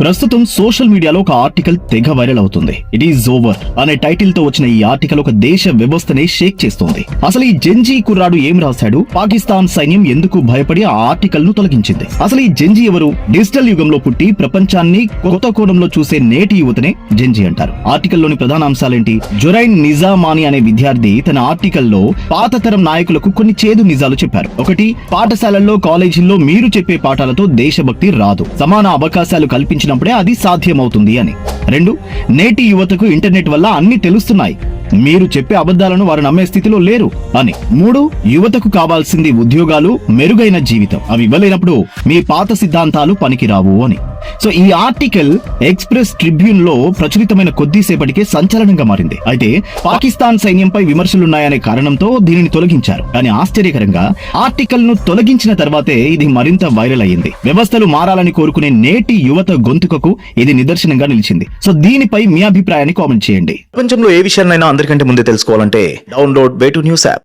ప్రస్తుతం సోషల్ మీడియాలో ఒక ఆర్టికల్ తెగ వైరల్ అవుతుంది. ఇట్ ఈజ్ ఓవర్ అనే టైటిల్ తో వచ్చిన ఈ ఆర్టికల్ ఒక దేశ వ్యవస్థనే షేక్ చేస్తుంది. అసలు ఈ జెంజీ కుర్రాడు ఏం రాశాడు? పాకిస్తాన్ సైన్యం ఎందుకు భయపడి ఆ ఆర్టికల్ ను తొలగించింది? అసలు ఈ జెంజీ ఎవరు? డిజిటల్ యుగంలో పుట్టి ప్రపంచాన్ని కొత్త కోణంలో చూసే నేటి యువతనే జెంజీ అంటారు. ఆర్టికల్ లోని ప్రధాన అంశాలేంటి? జురైన్ నిజామాని అనే విద్యార్థి తన ఆర్టికల్లో పాత తరం నాయకులకు కొన్ని చేదు నిజాలు చెప్పారు. ఒకటి, పాఠశాలల్లో కాలేజీల్లో మీరు చెప్పే పాఠాలతో దేశభక్తి రాదు, సమాన అవకాశాలు కల్పించినప్పుడే అది సాధ్యమవుతుంది అని. 2, నేటి యువతకు ఇంటర్నెట్ వల్ల అన్ని తెలుస్తున్నాయి, మీరు చెప్పే అబద్ధాలను వారు నమ్మే స్థితిలో లేరు అని. 3, యువతకు కావాల్సింది ఉద్యోగాలు, మెరుగైన జీవితం, అవి ఇవ్వలేనప్పుడు మీ పాత సిద్ధాంతాలు పనికిరావు అని. సో ఈ ఆర్టికల్ ఎక్స్ప్రెస్ ట్రిబ్యూన్ లో ప్రచురితమైన కొద్దిసేపటికే సంచలనంగా మారింది. అయితే పాకిస్తాన్ సైన్యంపై విమర్శలున్నాయనే కారణంతో దీనిని తొలగించారు. కానీ ఆశ్చర్యకరంగా ఆర్టికల్ ను తొలగించిన తర్వాతే ఇది మరింత వైరల్ అయ్యింది. వ్యవస్థలు మారాలని కోరుకునే నేటి యువత గొంతుకకు ఇది నిదర్శనంగా నిలిచింది. సో దీనిపై మీ అభిప్రాయాన్ని కామెంట్ చేయండి. ప్రపంచంలో ఏ విషయాన్నైనా అందరికంటే ముందే తెలుసుకోవాలంటే డౌన్లోడ్ వే2న్యూస్ యాప్.